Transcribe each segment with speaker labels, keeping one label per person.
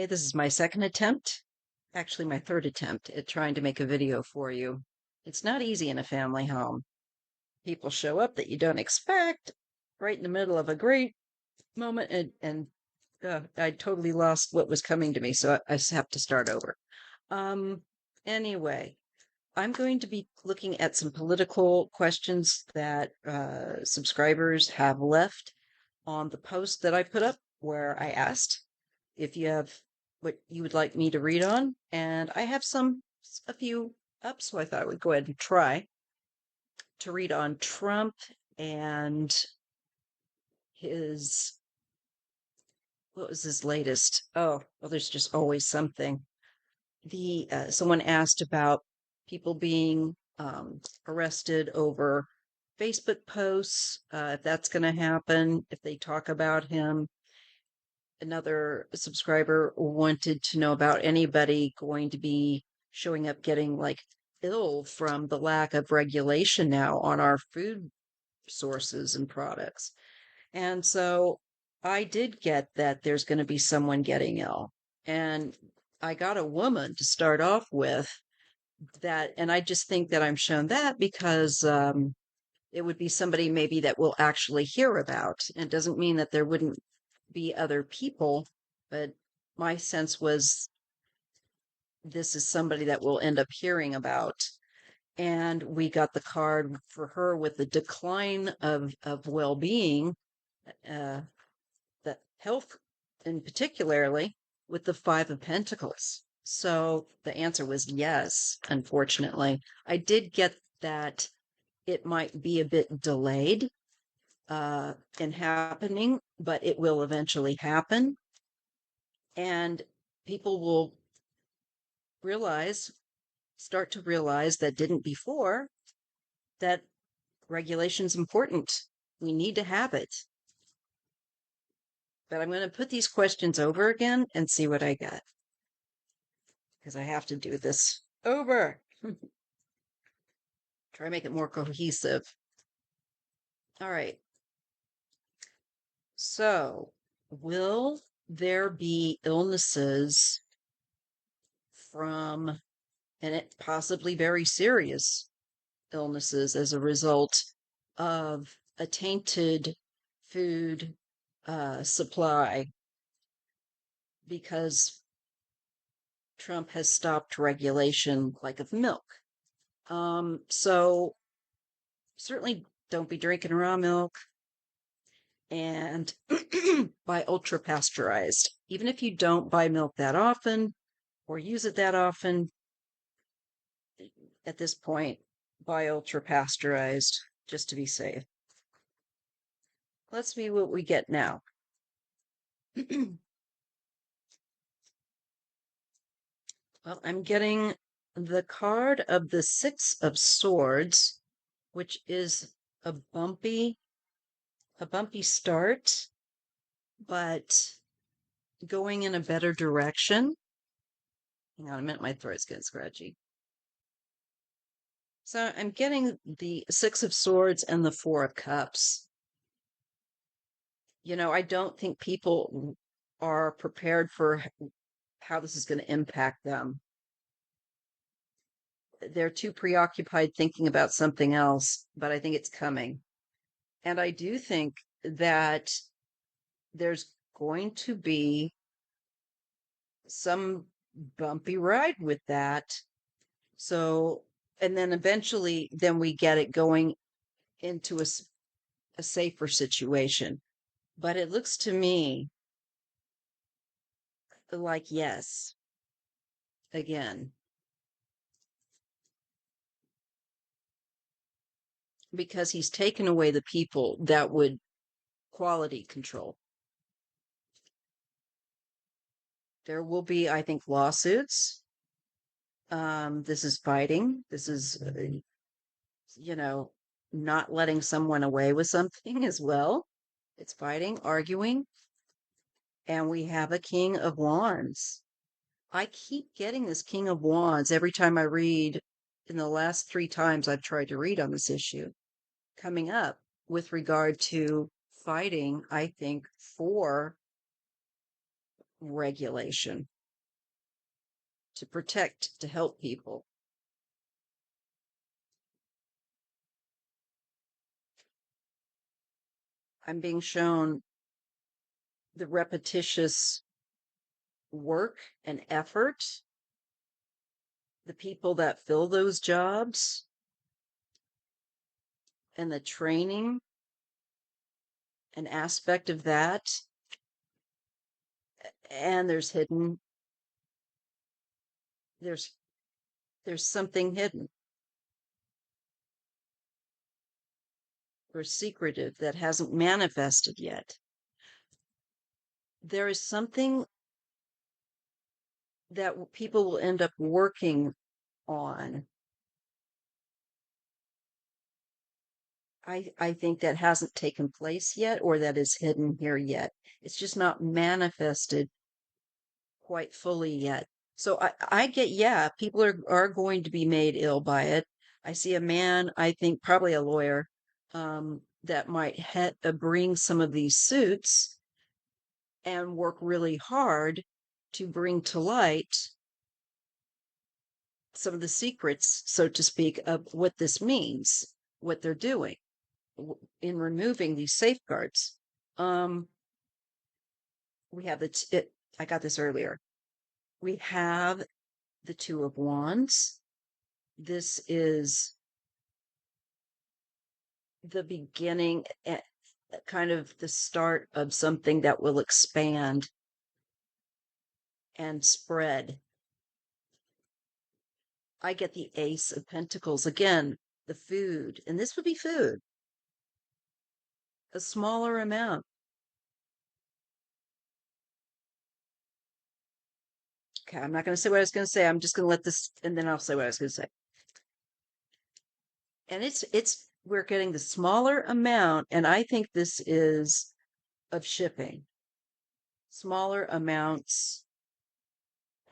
Speaker 1: this is my second attempt, actually my third attempt at trying to make a video for you. It's not easy in a family home. People show up that you don't expect right in the middle of a great moment, and I totally lost what was coming to me, so I just have to start over. Um, anyway, I'm going to be looking at some political questions that subscribers have left on the post that I put up where I asked if you have what you would like me to read on. And I have a few up, so I thought I would go ahead and try to read on Trump and his, what was his latest? Oh, well, there's just always something. Someone asked about people being arrested over Facebook posts, if that's going to happen, if they talk about him. Another subscriber wanted to know about anybody going to be showing up getting like ill from the lack of regulation now on our food sources and products. And so I did get that there's going to be someone getting ill. And I got a woman to start off with that. And I just think that I'm shown that because it would be somebody maybe that we'll actually hear about. And it doesn't mean that there wouldn't be other people, but my sense was this is somebody that we'll end up hearing about. And we got the card for her with the decline of well-being, uh, the health in particularly, with the Five of Pentacles. So the answer was yes, unfortunately. I did get that it might be a bit delayed in happening, but it will eventually happen. And people will start to realize that didn't before, that regulation's important. We need to have it. But I'm going to put these questions over again and see what I get, because I have to do this over. Try to make it more cohesive. All right. So, will there be illnesses from, and it possibly very serious illnesses as a result of a tainted food supply because Trump has stopped regulation like of milk? So certainly don't be drinking raw milk and buy ultra pasteurized. Even if you don't buy milk that often or use it that often, at this point, buy ultra pasteurized just to be safe. Let's see what we get now. Well, I'm getting the card of the Six of Swords, which is a bumpy start, but going in a better direction. Hang on a minute, my throat's getting scratchy. So I'm getting the Six of Swords and the Four of Cups. I don't think people are prepared for how this is going to impact them. They're too preoccupied thinking about something else, but I think it's coming. And I do think that there's going to be some bumpy ride with that. So, and then eventually, then we get it going into a safer situation. But it looks to me like yes, again, because he's taken away the people that would quality control. There will be, I think, lawsuits. This is fighting. This is, not letting someone away with something as well. It's fighting, arguing. And we have a King of Wands. I keep getting this King of Wands every time I read in the last 3 times I've tried to read on this issue, coming up with regard to fighting, I think, for regulation. to protect, to help people. I'm being shown the repetitious work and effort, the people that fill those jobs, and the training, an aspect of that. And there's there's something hidden or secretive that hasn't manifested yet. There is something that people will end up working on. I think that hasn't taken place yet, or that is hidden here yet. It's just not manifested quite fully yet. So I get, yeah, people are going to be made ill by it. I see a man, I think probably a lawyer, that might bring some of these suits and work really hard to bring to light some of the secrets, so to speak, of what this means, what they're doing in removing these safeguards. Um, we have I got this earlier. We have the Two of Wands. This is the beginning, kind of the start of something that will expand and spread. I get the Ace of Pentacles again, the food, and this would be food, a smaller amount. Okay, I'm not going to say what I was going to say. I'm just going to let this, and then I'll say what I was going to say. And we're getting the smaller amount, and I think this is of shipping, smaller amounts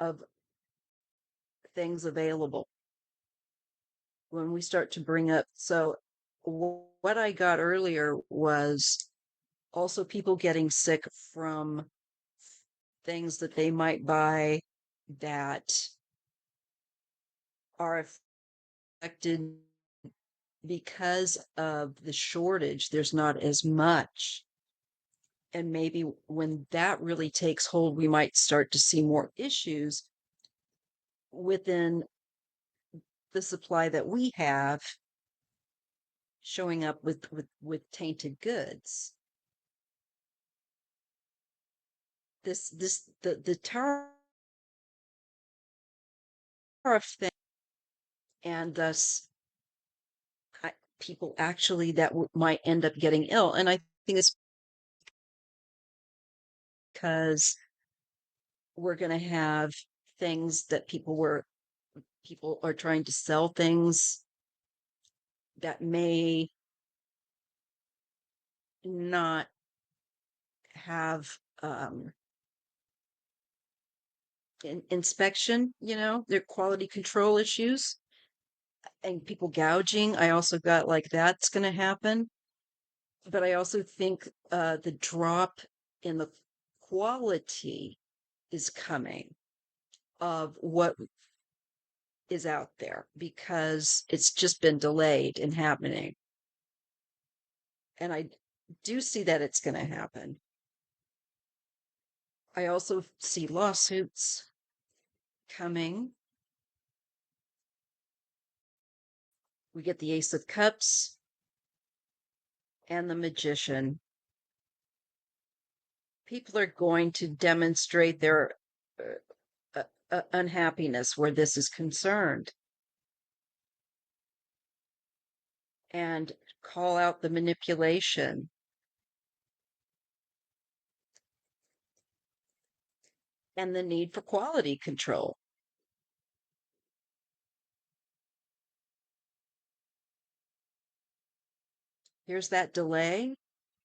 Speaker 1: of things available when we start to bring up. So, what I got earlier was also people getting sick from things that they might buy that are affected because of the shortage. There's not as much. And maybe when that really takes hold, we might start to see more issues within the supply that we have showing up with tainted goods. The tariff thing, and thus people actually that might end up getting ill. And I think it's because we're going to have things that people are trying to sell things that may not have inspection, their quality control issues, and people gouging. I also got like that's going to happen. But I also think the drop in the quality is coming of what is out there because it's just been delayed in happening. And I do see that it's going to happen. I also see lawsuits coming. We get the Ace of Cups and the Magician. People are going to demonstrate their unhappiness where this is concerned and call out the manipulation. And the need for quality control. Here's that delay.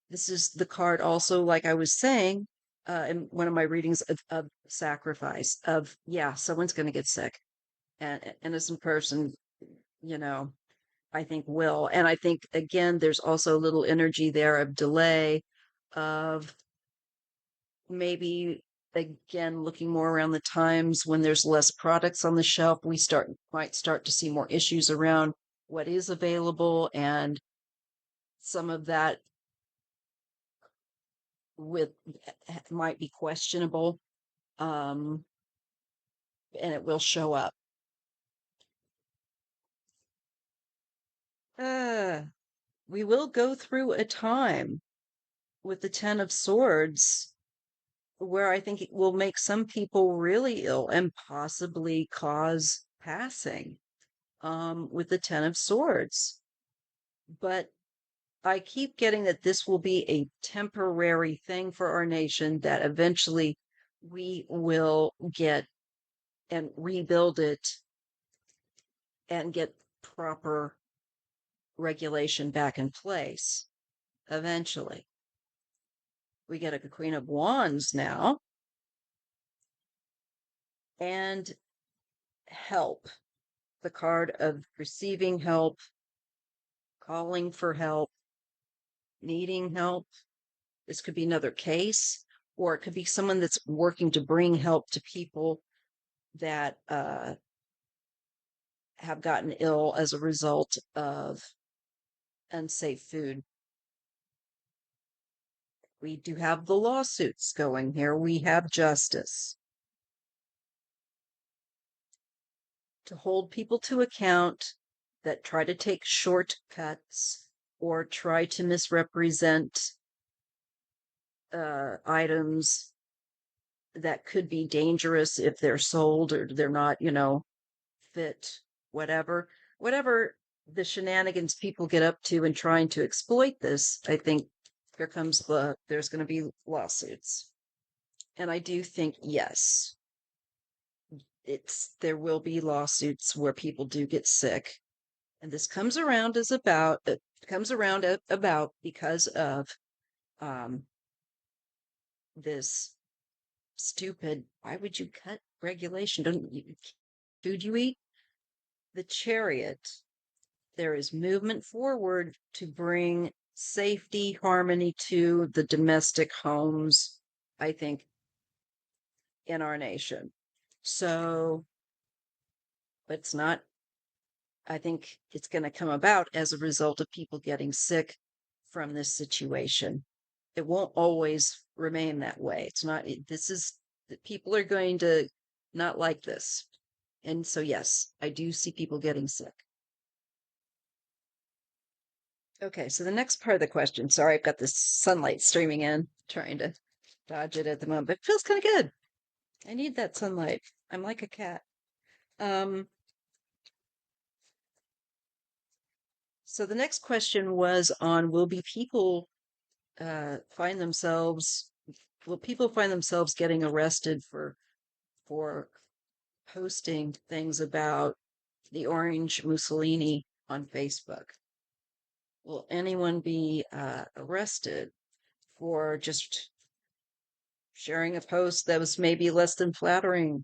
Speaker 1: This is the card also, like I was saying, in one of my readings of sacrifice of, yeah, someone's going to get sick. And an innocent person, you know, I think will. And I think, again, there's also a little energy there of delay, of maybe again, looking more around the times when there's less products on the shelf, we might start to see more issues around what is available, and some of that with might be questionable, um, and it will show up. Uh, we will go through a time with the Ten of Swords where I think it will make some people really ill and possibly cause passing, with the Ten of Swords. But I keep getting that this will be a temporary thing for our nation, that eventually we will get and rebuild it and get proper regulation back in place eventually. We get a Queen of Wands now, and help, the card of receiving help, calling for help, needing help. This could be another case, or it could be someone that's working to bring help to people that have gotten ill as a result of unsafe food. We do have the lawsuits going here. We have justice to hold people to account that try to take shortcuts or try to misrepresent items that could be dangerous if they're sold, or they're not, fit, whatever the shenanigans people get up to in trying to exploit this. I think there's going to be lawsuits. And I do think, yes, there will be lawsuits where people do get sick. And this comes around about because of um this stupid, why would you cut regulation? Don't you food you eat? The Chariot. There is movement forward to bring safety, harmony to the domestic homes, I think, in our nation. So, but it's not, I think it's going to come about as a result of people getting sick from this situation. It won't always remain that way. It's not, this is, people are going to not like this. And so, yes, I do see people getting sick. Okay, so the next part of the question, sorry, I've got this sunlight streaming in, trying to dodge it at the moment, but it feels kind of good. I need that sunlight. I'm like a cat. Um, so the next question was on will people find themselves getting arrested for posting things about the orange Mussolini on Facebook? Will anyone be arrested for just sharing a post that was maybe less than flattering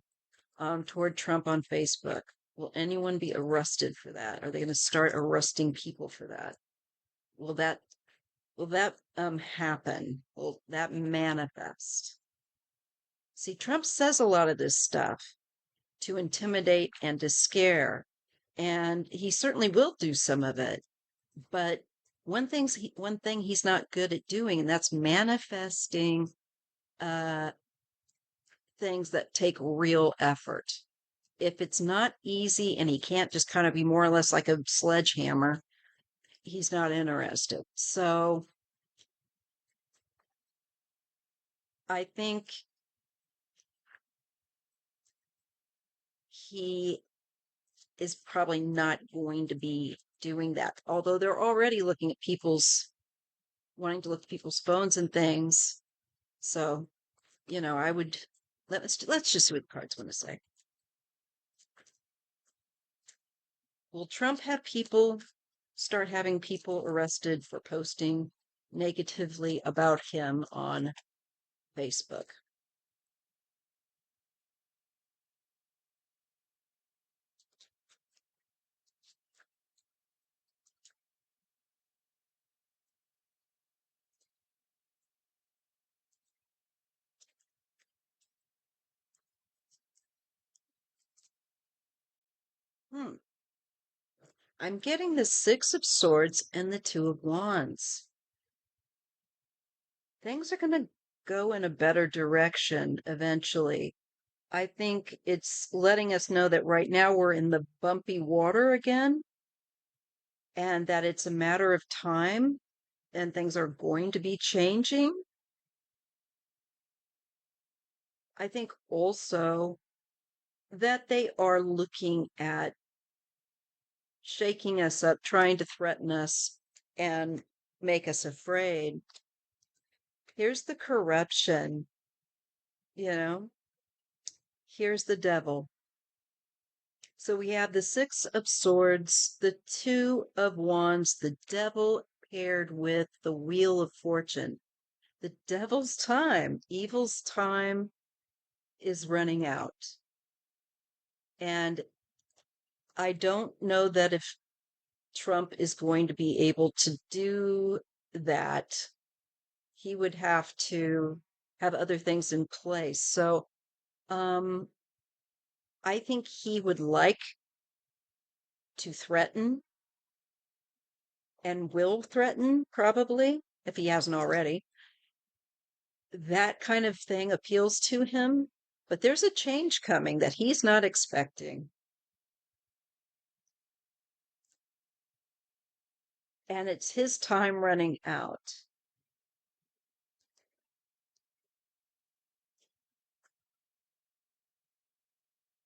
Speaker 1: toward Trump on Facebook? Will anyone be arrested for that? Are they going to start arresting people for that? Will that happen? Will that manifest? See, Trump says a lot of this stuff to intimidate and to scare, and he certainly will do some of it. But one thing he's not good at doing, and that's manifesting uh, things that take real effort. If it's not easy and he can't just kind of be more or less like a sledgehammer, he's not interested. So I think he is probably not going to be doing that. Although they're already looking at wanting to look at people's phones and things. So, I would let's just see what the cards want to say. Will Trump start having people arrested for posting negatively about him on Facebook? Hmm. I'm getting the Six of Swords and the Two of Wands. Things are going to go in a better direction eventually. I think it's letting us know that right now we're in the bumpy water again and that it's a matter of time and things are going to be changing. I think also that they are looking at shaking us up, trying to threaten us and make us afraid. Here's the corruption, you know, here's the devil. So we have the Six of Swords, the Two of Wands, the devil paired with the Wheel of Fortune. The devil's time, evil's time is running out. And I don't know that if Trump is going to be able to do that, he would have to have other things in place. So um, I think he would like to threaten and will threaten, probably, if he hasn't already. That kind of thing appeals to him, but there's a change coming that he's not expecting. And it's his time running out.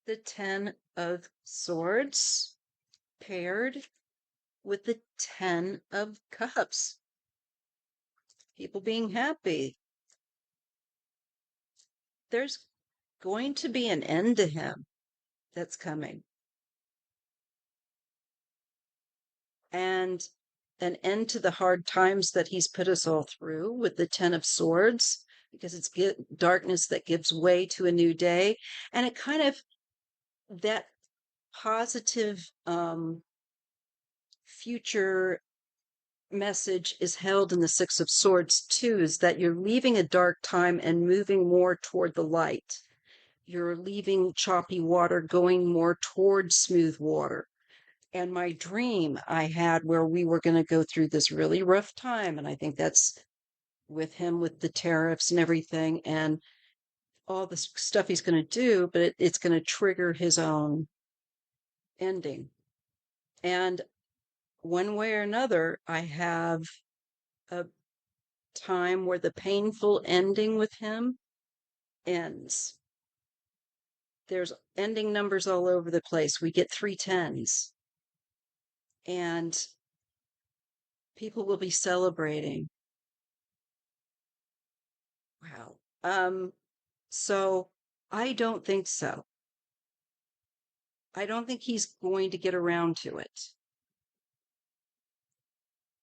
Speaker 1: The Ten of Swords paired with the Ten of Cups. People being happy. There's going to be an end to him that's coming. And an end to the hard times that he's put us all through with the Ten of Swords, because it's darkness that gives way to a new day. And it kind of, that positive future message is held in the Six of Swords too, is that you're leaving a dark time and moving more toward the light. You're leaving choppy water, going more toward smooth water. And my dream I had where we were going to go through this really rough time, and I think that's with him with the tariffs and everything and all the stuff he's going to do, but it's going to trigger his own ending. And one way or another, I have a time where the painful ending with him ends. There's ending numbers all over the place. We get 3 10s, and people will be celebrating. Wow. So I don't think so. I don't think he's going to get around to it.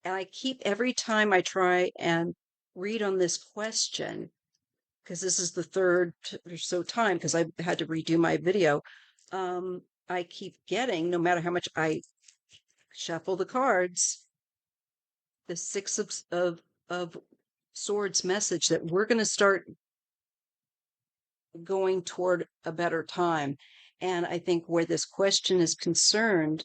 Speaker 1: And I keep, every time I try and read on this question, because this is the third or so time, because I had to redo my video, I keep getting, no matter how much I shuffle the cards, the Six of Swords message that we're going to start going toward a better time. And I think where this question is concerned,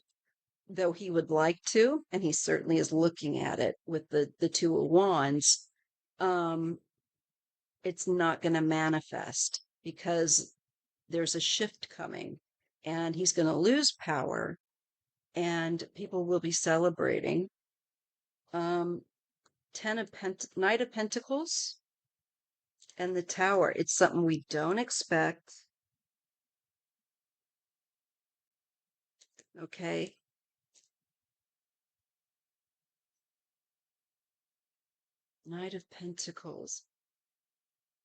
Speaker 1: though he would like to, and he certainly is looking at it with the Two of Wands, um, it's not going to manifest because there's a shift coming and he's going to lose power and people will be celebrating. Um, Knight of Pentacles and the Tower. It's something we don't expect. Okay. Knight of Pentacles.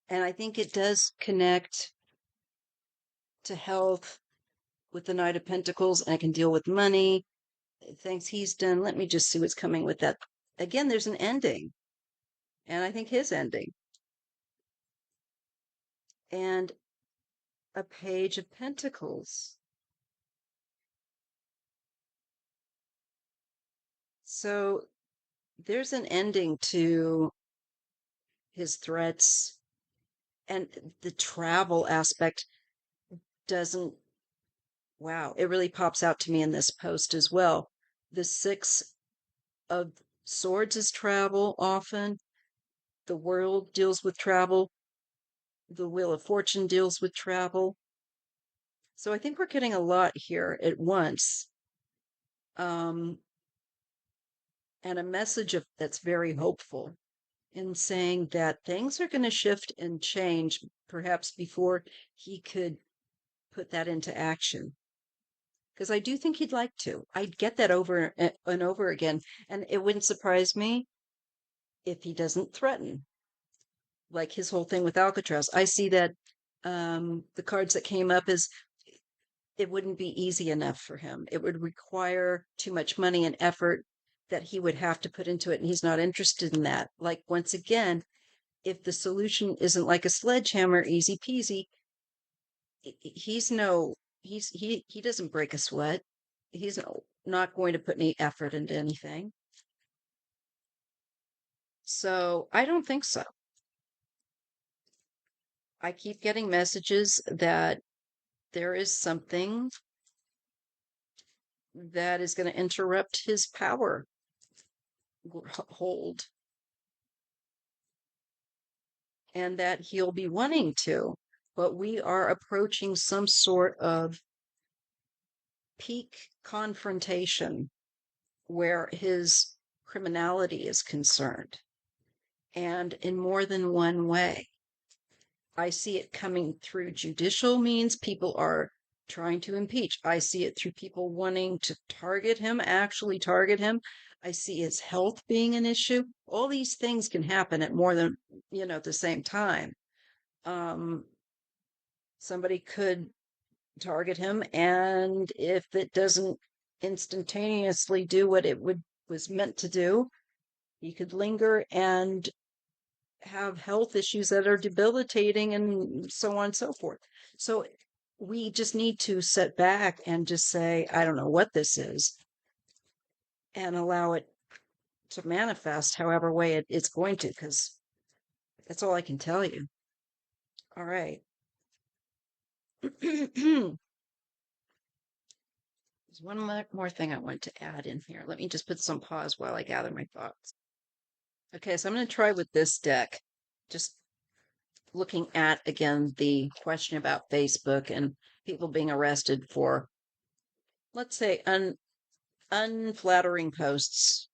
Speaker 1: And I think it does connect to health with the Knight of Pentacles. And I can deal with money, things he's done. Let me just see what's coming with that. Again, there's an ending. And I think his ending. And a Page of Pentacles. So there's an ending to his threats, and the travel aspect doesn't Wow, it really pops out to me in this post as well. The Six of Swords is travel often. The World deals with travel. The Wheel of Fortune deals with travel. So I think we're getting a lot here at once. Um, and a message of that's very hopeful in saying that things are going to shift and change perhaps before he could put that into action. Because I do think he'd like to. I'd get that over and over again. And it wouldn't surprise me if he doesn't threaten, like his whole thing with Alcatraz. I see that the cards that came up is it wouldn't be easy enough for him. It would require too much money and effort that he would have to put into it. And he's not interested in that. Like, once again, if the solution isn't like a sledgehammer, easy peasy, he's no, he doesn't break a sweat. He's not going to put any effort into anything. So I don't think so. I keep getting messages that there is something that is going to interrupt his power hold and that he'll be wanting to. But we are approaching some sort of peak confrontation where his criminality is concerned, and in more than one way. I see it coming through judicial means. People are trying to impeach. I see it through people wanting to target him, actually target him. I see his health being an issue. All these things can happen at more than, at the same time. Um, Somebody could target him, and if it doesn't instantaneously do what it would was meant to do, he could linger and have health issues that are debilitating and so on and so forth. So we just need to sit back and just say, I don't know what this is, and allow it to manifest however way it's going to, because that's all I can tell you. All right. There's one more thing I want to add in here. Let me just put some pause while I gather my thoughts. Okay, so I'm going to try with this deck. Just looking at again the question about Facebook and people being arrested for, let's say, unflattering posts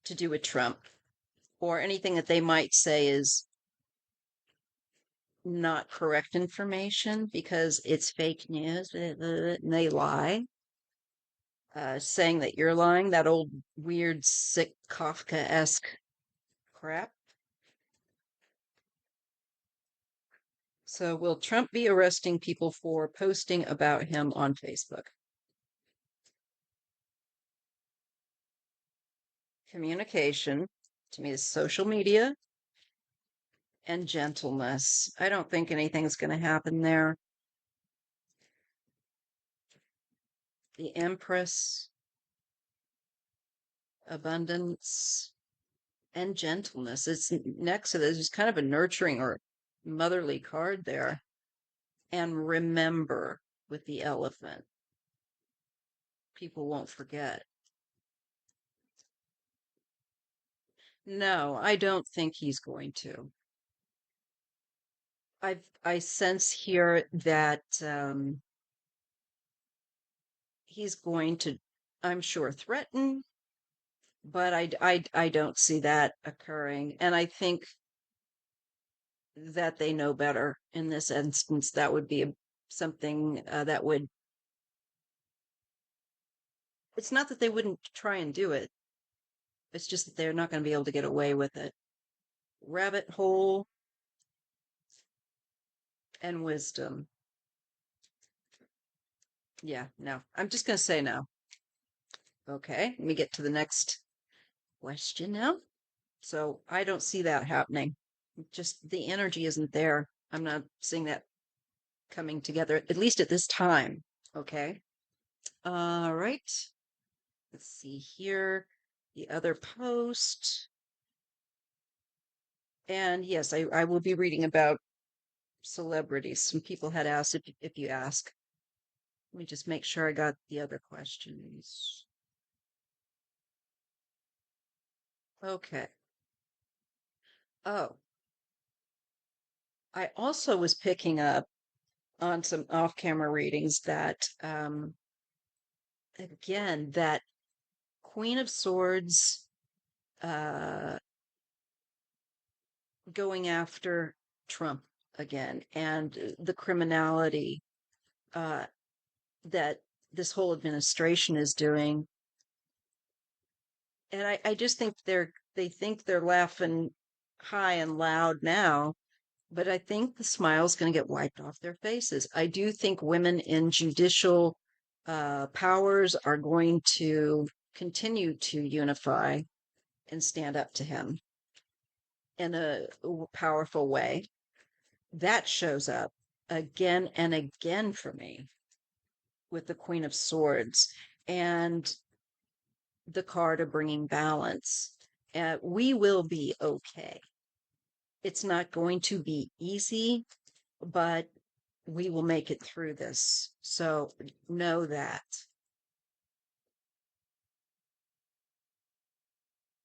Speaker 1: to do with Trump, or anything that they might say is not correct information because it's fake news and they lie, saying that you're lying, that old weird, sick, Kafka-esque crap. So will Trump be arresting people for posting about him on Facebook? Communication, to me, is social media and gentleness. I don't think anything's going to happen there. The Empress, abundance, and gentleness. It's next to this. It's kind of a nurturing or motherly card there. And remember with the elephant. People won't forget. No, I don't think he's going to. I sense here that he's going to, I'm sure, threaten, but I don't see that occurring. And I think that they know better in this instance. That would be something that would, it's not that they wouldn't try and do it, it's just that they're not going to be able to get away with it. Rabbit hole and wisdom. Yeah, no, I'm just going to say no. Okay, let me get to the next question now. So I don't see that happening. Just the energy isn't there. I'm not seeing that coming together, at least at this time. Okay. All right. Let's see here. The other post. And yes, I will be reading about celebrities. Some people had asked if you ask. Let me just make sure I got the other questions. Okay. Oh, I also was picking up on some off-camera readings that, again, that Queen of Swords uh, going after Trump again and the criminality uh, that this whole administration is doing. And I just think they think they're laughing high and loud now, but I think the smile's going to get wiped off their faces. I do think women in judicial powers are going to continue to unify and stand up to him in a powerful way. That shows up again and again for me with the Queen of Swords and the card of bringing balance. We will be okay. It's not going to be easy, but we will make it through this. So know that.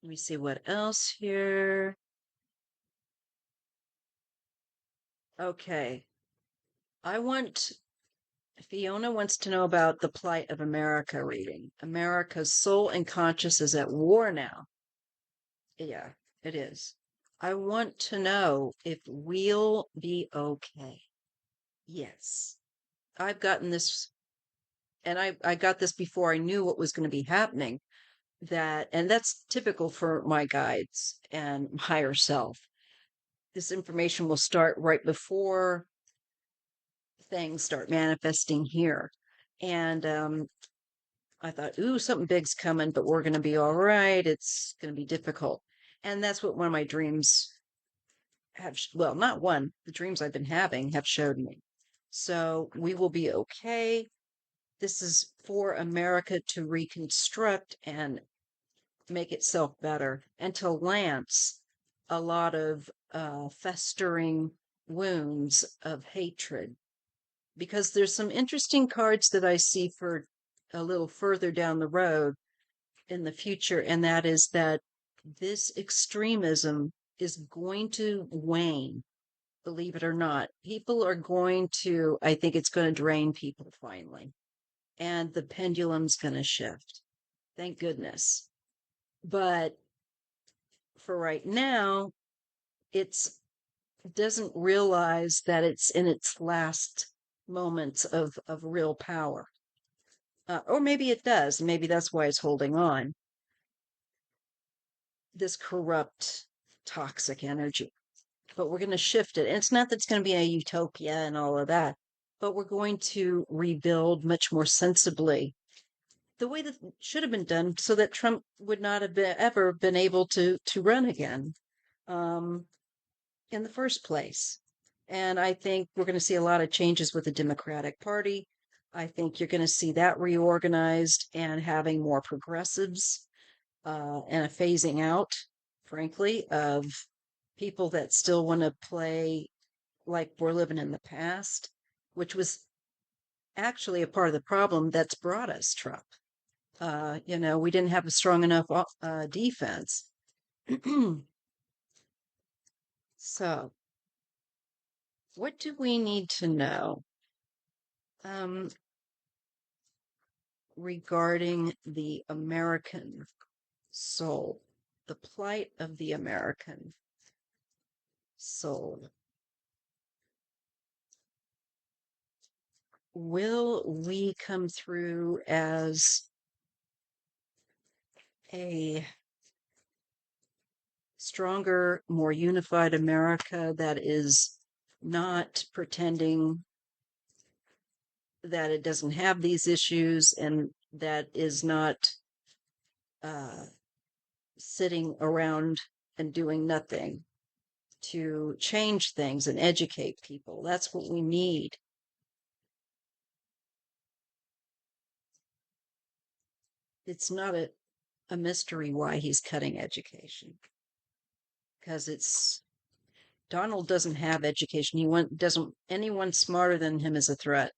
Speaker 1: Let me see what else here. Okay. I want Fiona wants to know about the plight of America reading. America's soul and conscience is at war now. Yeah, it is. I want to know if we'll be okay. Yes. I've gotten this, and I got this before I knew what was going to be happening. And that's typical for my guides and higher self. This information will start right before things start manifesting here. And I thought, ooh, something big's coming, but we're going to be all right. It's going to be difficult. And that's what one of my dreams have, well, not one, the dreams I've been having have showed me. So we will be okay. This is for America to reconstruct and make itself better and to lance a lot of festering wounds of hatred. Because there's some interesting cards that I see for a little further down the road in the future, and that is that this extremism is going to wane, believe it or not. People are going to, I think it's going to drain people finally, and the pendulum's going to shift. Thank goodness. But for right now, it's doesn't realize that it's in its last moments of real power. Or maybe it does. Maybe that's why it's holding on. This corrupt, toxic energy. But we're going to shift it. And it's not that it's going to be a utopia and all of that, but we're going to rebuild much more sensibly the way that should have been done so that Trump would not have ever been able to run again in the first place. And I think we're going to see a lot of changes with the Democratic Party. I think you're going to see that reorganized and having more progressives and a phasing out, frankly, of people that still want to play like we're living in the past, which was actually a part of the problem that's brought us Trump. We didn't have a strong enough defense. So, what do we need to know regarding the American soul, the plight of the American soul? Will we come through as a stronger, more unified America that is not pretending that it doesn't have these issues and that is not sitting around and doing nothing to change things and educate people? That's what we need. It's not a mystery why he's cutting education, because it's Donald doesn't have education. Doesn't anyone smarter than him is a threat.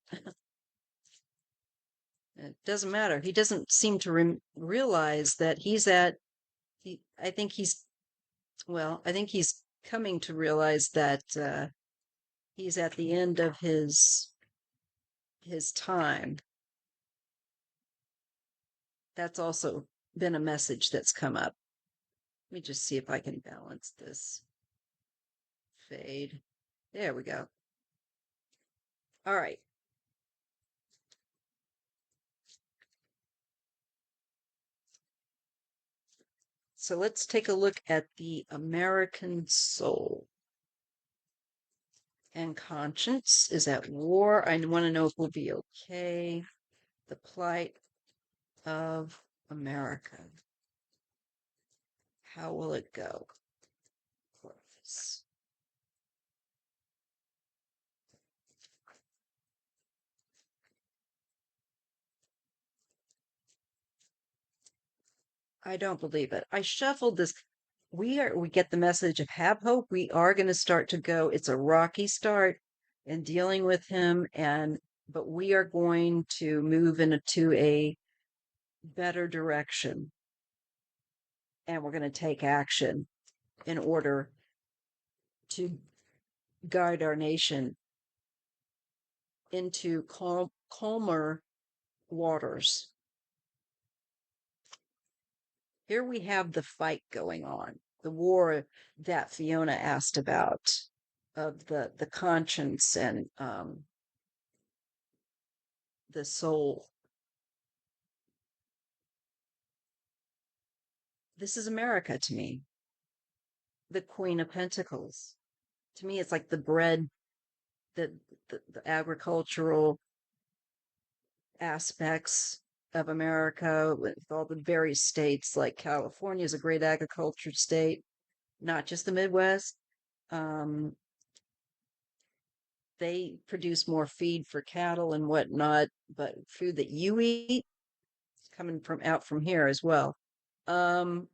Speaker 1: It doesn't matter. He doesn't seem to realize that he's at, I think I think he's coming to realize that he's at the end of his time. That's also been a message that's come up. Let me just see if I can balance this fade. There we go. All right. So let's take a look at the American soul. And conscience is at war. I want to know if we'll be okay. The plight of America. How will it go? I don't believe it. I shuffled this. We get the message of have hope. We are going to start to go. It's a rocky start in dealing with him, but we are going to move into a better direction, and we're going to take action in order to guide our nation into calmer waters. Here we have the fight going on, the war that Fiona asked about, of the conscience and the soul. This is America to me. The Queen of Pentacles. To me, it's like the bread, the agricultural aspects of America with all the various states. Like California is a great agriculture state, not just the Midwest. Um, they produce more feed for cattle and whatnot, but food that you eat is coming from out from here as well. Um,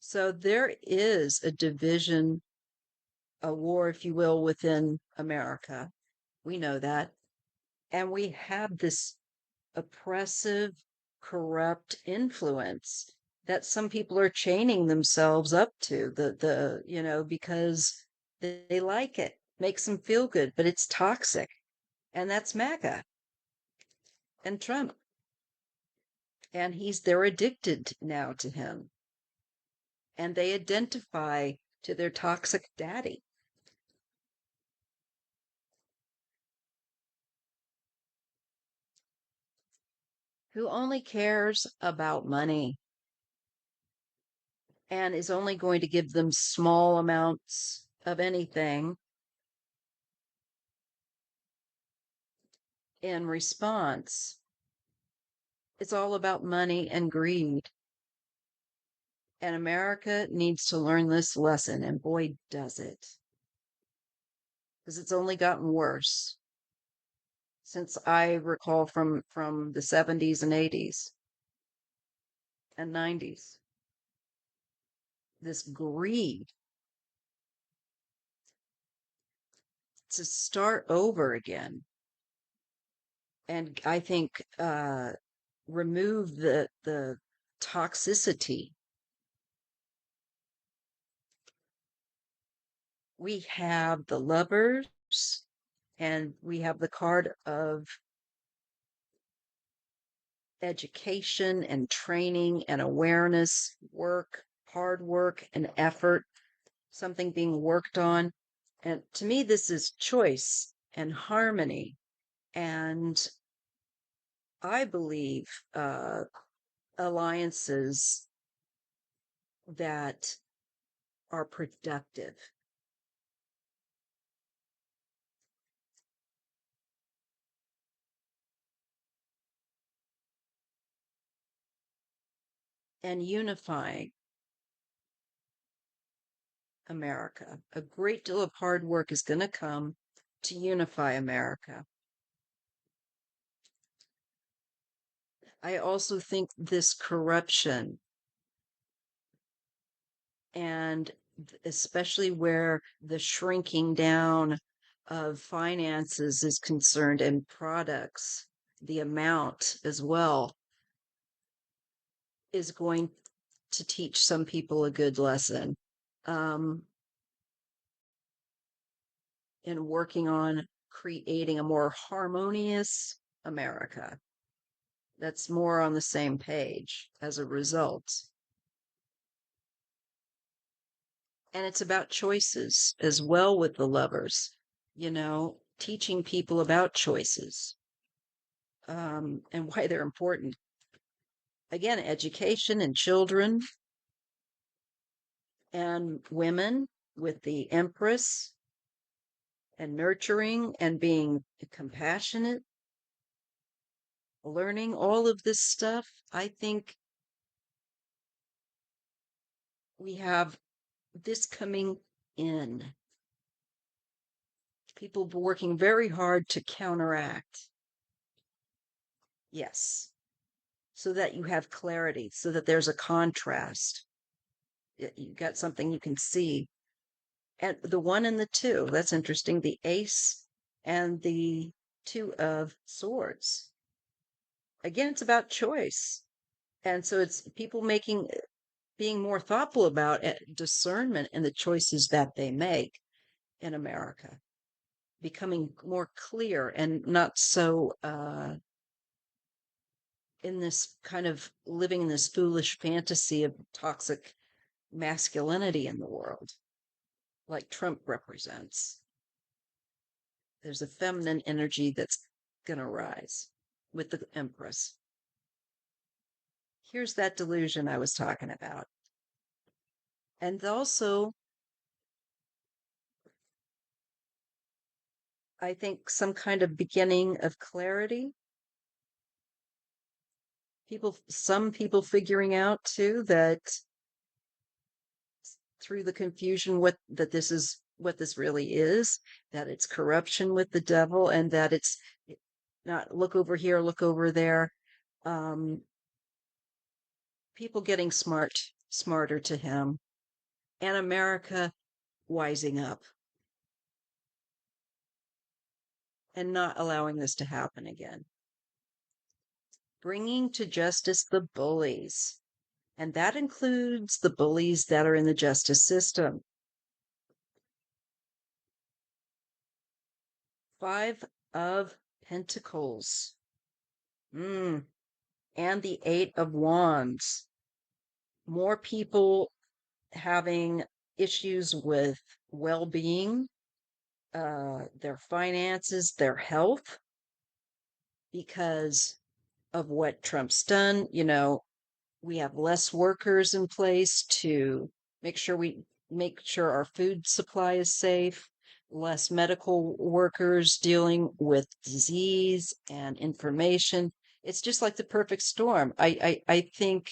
Speaker 1: so there is a division, a war, if you will, within America. We know that. And we have this oppressive, corrupt influence that some people are chaining themselves up to because they like it, makes them feel good, but it's toxic. And that's MAGA and Trump. And they're addicted now to him. And they identify to their toxic daddy. Who only cares about money and is only going to give them small amounts of anything in response. It's all about money and greed. And America needs to learn this lesson, and boy, does it. Because it's only gotten worse since I recall from the 70s and 80s and 90s. This greed to start over again. And I think remove the toxicity. We have the lovers and we have the card of education and training and awareness, work, hard work and effort, something being worked on. And to me, this is choice and harmony. And I believe alliances that are productive. And unifying America. A great deal of hard work is going to come to unify America. I also think this corruption, and especially where the shrinking down of finances is concerned and products, the amount as well is going to teach some people a good lesson. Um, in working on creating a more harmonious America that's more on the same page as a result. And it's about choices as well with the lovers, teaching people about choices, and why they're important. Again, education and children and women with the Empress and nurturing and being compassionate, learning all of this stuff. I think we have this coming in. People working very hard to counteract. Yes. So that you have clarity, so that there's a contrast. You got something you can see. And the one and the two, that's interesting. The ace and the two of swords. Again, it's about choice. And so it's people being more thoughtful about discernment in the choices that they make in America, becoming more clear and not so in this kind of living in this foolish fantasy of toxic masculinity in the world, like Trump represents. There's a feminine energy that's going to rise with the Empress. Here's that delusion I was talking about. And also, I think some kind of beginning of clarity. Some people figuring out too that through the confusion that this is what this really is, that it's corruption with the devil, and that it's not look over here, look over there. Um, People getting smarter to him, and America wising up and not allowing this to happen again. Bringing to justice the bullies, and that includes the bullies that are in the justice system. Five of Pentacles. And the Eight of Wands. More people having issues with well-being, their finances, their health, because of what Trump's done. We have less workers in place to make sure our food supply is safe, less medical workers dealing with disease and information. It's just like the perfect storm. I think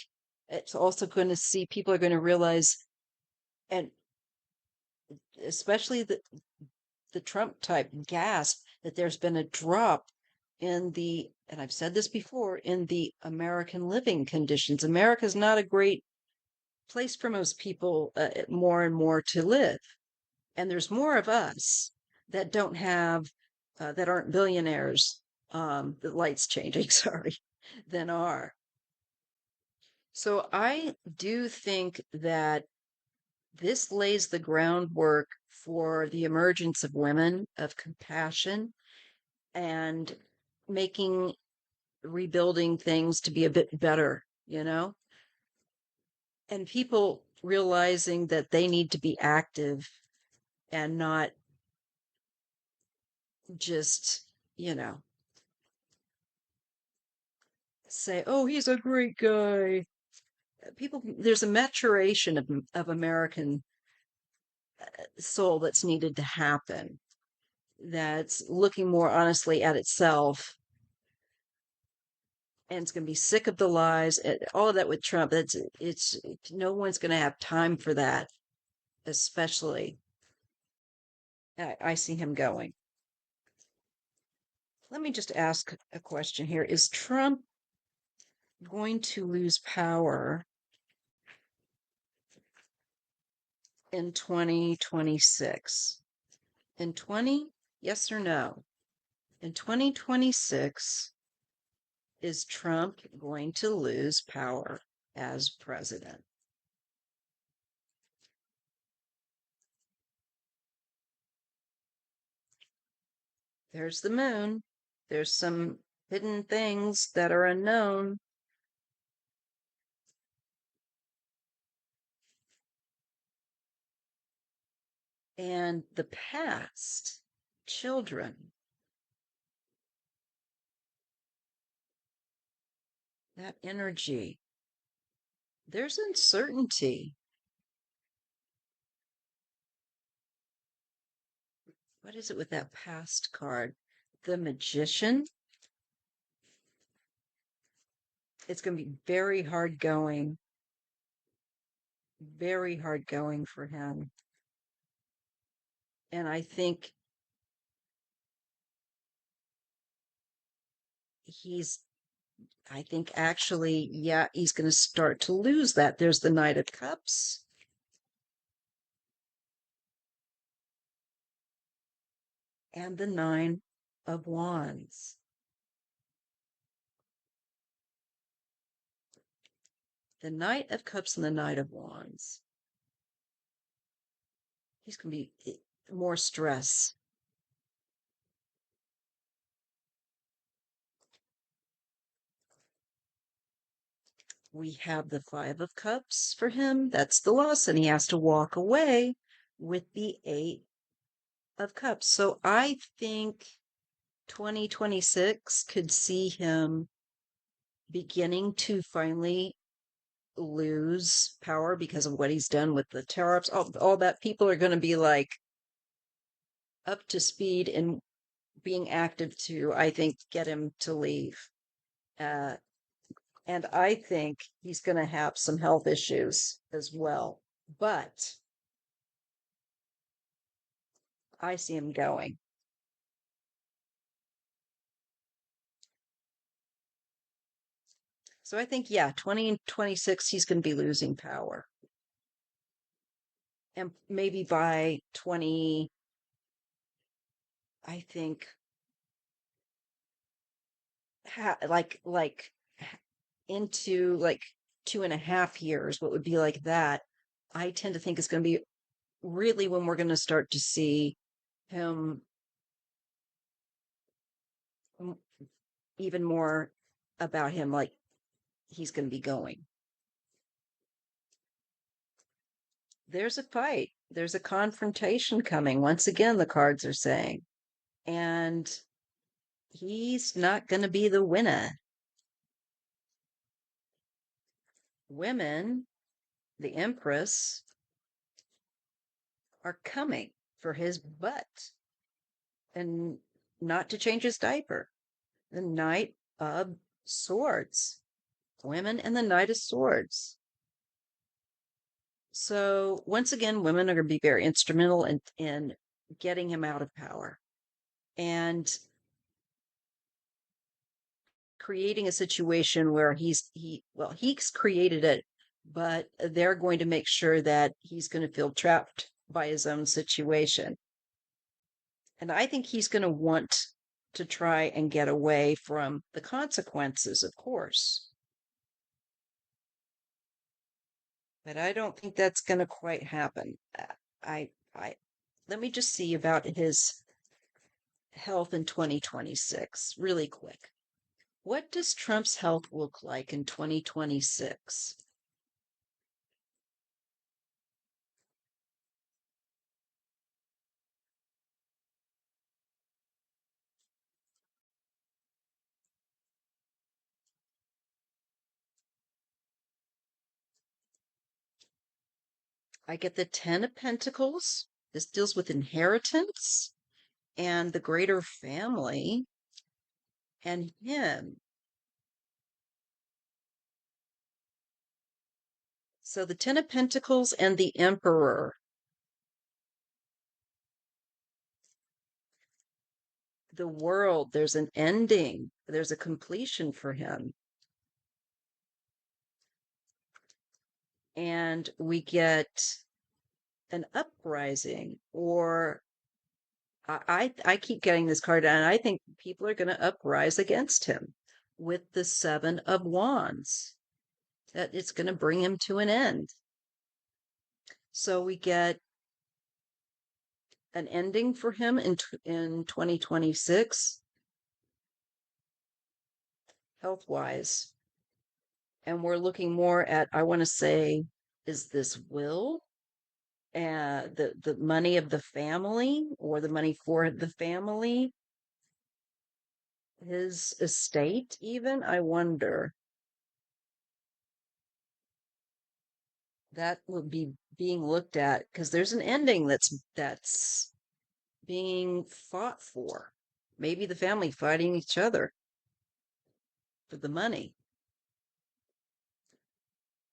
Speaker 1: it's also going to see people are going to realize, and especially the Trump type gasp, that there's been a drop and I've said this before, in the American living conditions. America's not a great place for most people more and more to live. And there's more of us that don't have, that aren't billionaires, the light's changing, sorry, than are. So I do think that this lays the groundwork for the emergence of women, of compassion, and making rebuilding things to be a bit better, and people realizing that they need to be active and not just, say, oh, he's a great guy. There's a maturation of American soul that's needed to happen, that's looking more honestly at itself, and it's going to be sick of the lies, all of that with Trump. It's no one's going to have time for that, especially I see him going. Let me just ask a question here. Is Trump going to lose power in 2026? In 20, yes or no? In 2026, Is Trump going to lose power as president? There's the moon. There's some hidden things that are unknown. And the past, children, that energy, there's uncertainty. What is it with that past card? The magician. It's going to be very hard going for him. And he's, I think actually, yeah, he's going to start to lose that. There's the Knight of Cups and the Nine of Wands. The Knight of Cups and the Knight of Wands. He's going to be more stress. We have the Five of Cups for him. That's the loss, and he has to walk away with the Eight of Cups. So I think 2026 could see him beginning to finally lose power because of what he's done with the tariffs, all that. People are going to be like up to speed and being active to, I think, get him to leave. Uh, and I think he's going to have some health issues as well. But I see him going. So I think, yeah, 2026, he's going to be losing power. And maybe by 20, I think, like into like 2.5 years, what would be like that, I tend to think it's going to be really when we're going to start to see him even more about him, like he's going to be going. There's a fight, there's a confrontation coming. Once again, the cards are saying, and he's not going to be the winner. Women, the Empress, are coming for his butt and not to change his diaper. The Knight of Swords, women and the Knight of Swords. So once again, women are going to be very instrumental in getting him out of power and creating a situation where he's created it, but they're going to make sure that he's going to feel trapped by his own situation. And I think he's going to want to try and get away from the consequences, of course. But I don't think that's going to quite happen. I let me just see about his health in 2026 really quick. What does Trump's health look like in 2026? I get the 10 of Pentacles. This deals with inheritance and the greater family and him. So the 10 of Pentacles and the Emperor. The world, there's an ending, there's a completion for him. And we get an uprising, or I keep getting this card, and I think people are going to uprise against him, with the Seven of Wands, that it's going to bring him to an end. So we get an ending for him in 2026, health wise. And we're looking more at, I want to say, is this will and the money of the family, or the money for the family, his estate, even? I wonder. That would be being looked at, because there's an ending that's being fought for. Maybe the family fighting each other for the money.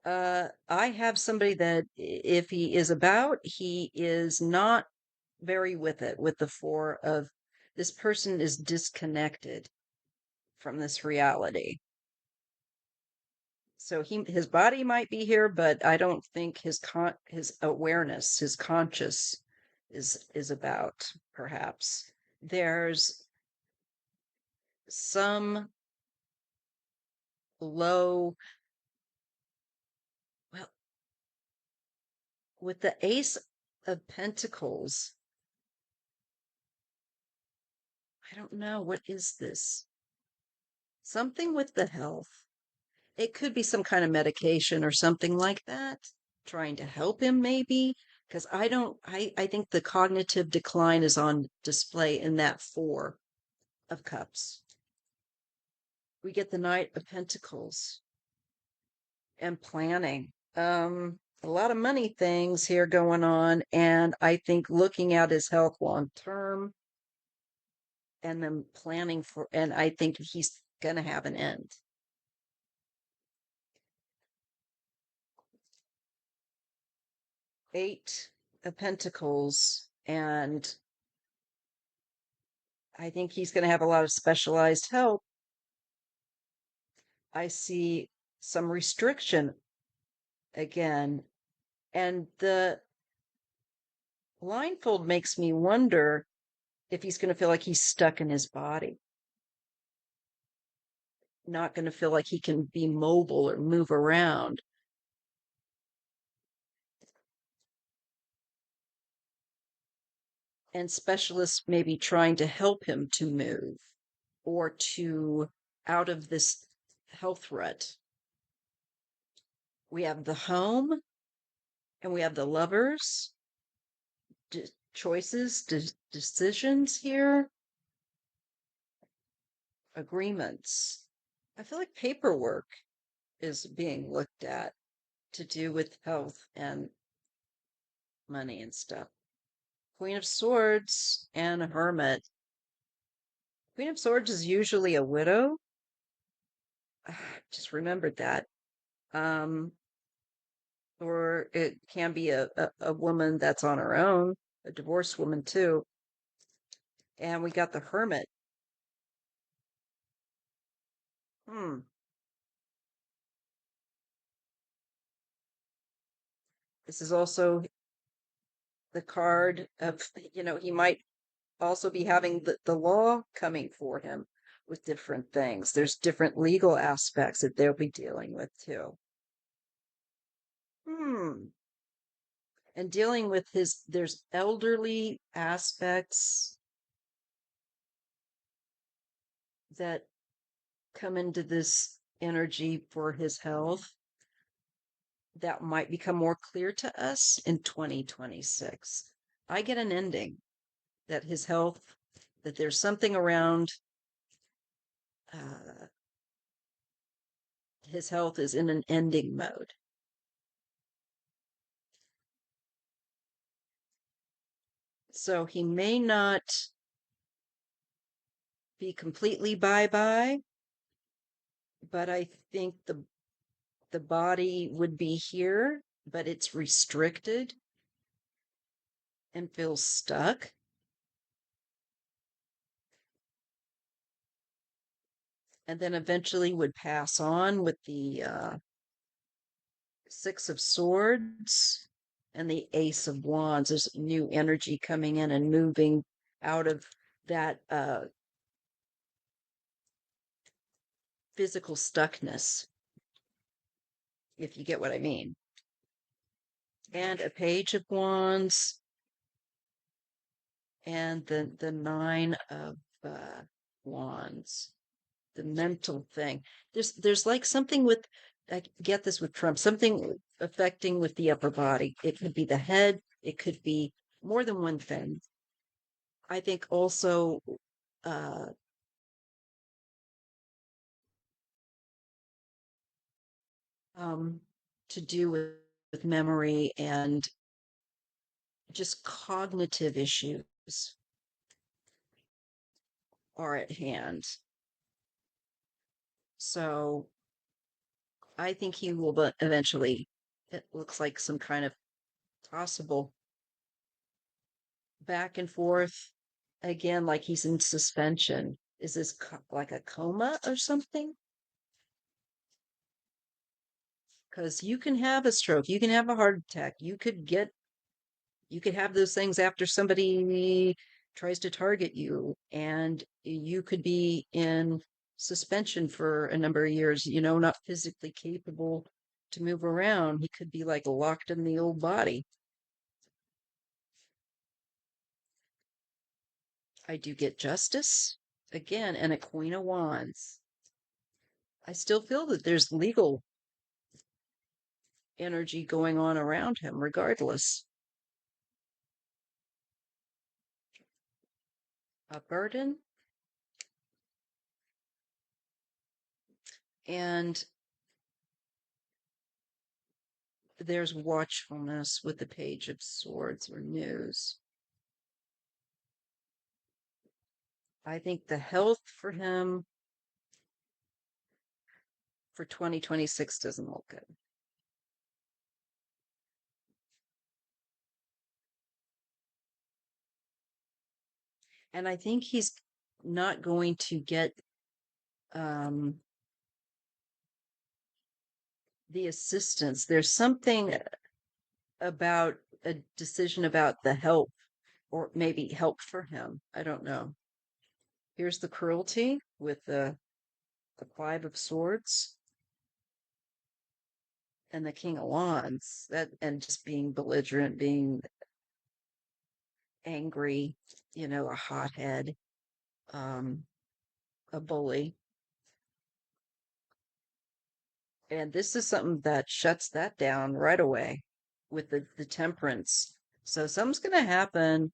Speaker 1: I have somebody that, if he is about, he is not very with it, with the four of, this person is disconnected from this reality. So his body might be here, but I don't think his awareness, his conscious is about, perhaps. There's some low, well, with the Ace of Pentacles, I don't know, what is this? Something with the health. It could be some kind of medication or something like that, trying to help him, maybe. Because I think the cognitive decline is on display in that Four of Cups. We get the Knight of Pentacles and planning. A lot of money things here going on, and I think looking at his health long term, and then planning for, and I think he's gonna have an end. Eight of Pentacles, and I think he's going to have a lot of specialized help. I see some restriction again, and the blindfold makes me wonder if he's going to feel like he's stuck in his body, not going to feel like he can be mobile or move around. And specialists maybe trying to help him to move, or to out of this health rut. We have the home, and we have the Lovers. Choices, decisions here, agreements. I feel like paperwork is being looked at, to do with health and money and stuff. Queen of Swords and a Hermit. Queen of Swords is usually a widow. Just remembered that. Or it can be a woman that's on her own, a divorced woman too. And we got the Hermit. This is also the card of, he might also be having the law coming for him with different things. There's different legal aspects that they'll be dealing with too. And dealing with there's elderly aspects that come into this energy for his health that might become more clear to us in 2026. I get an ending that his health, that there's something around his health is in an ending mode. So he may not be completely bye-bye, but I think the body would be here, but it's restricted and feels stuck. And then eventually would pass on with the Six of Swords and the Ace of Wands. There's new energy coming in and moving out of that physical stuckness, if you get what I mean. And a page of wands and the nine of wands, the mental thing. There's like something with, I get this with Trump, something affecting with the upper body. It could be the head, it could be more than one thing. I think also uh um to do with memory and just cognitive issues are at hand. So I think he will, but eventually, it looks like some kind of possible back and forth again, like he's in suspension. Is this like a coma or something? Because you can have a stroke, you can have a heart attack, you could have those things after somebody tries to target you, and you could be in suspension for a number of years, not physically capable to move around. He could be like locked in the old body. I do get justice again and a Queen of Wands. I still feel that there's legal energy going on around him, regardless. A burden and there's watchfulness with the Page of Swords or news. I think the health for him for 2026 doesn't look good. And I think he's not going to get um, the assistance. There's something about a decision about the help, or maybe help for him. I don't know. Here's the cruelty with the Five of Swords and the King of Wands. That, and just being belligerent, being angry, a hothead, um, a bully. And this is something that shuts that down right away with the temperance. So something's going to happen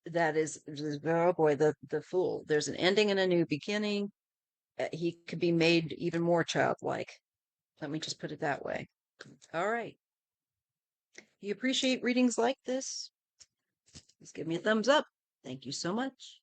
Speaker 1: that is, oh boy, the fool. There's an ending and a new beginning. He could be made even more childlike. Let me just put it that way. All right. You appreciate readings like this? Please give me a thumbs up. Thank you so much.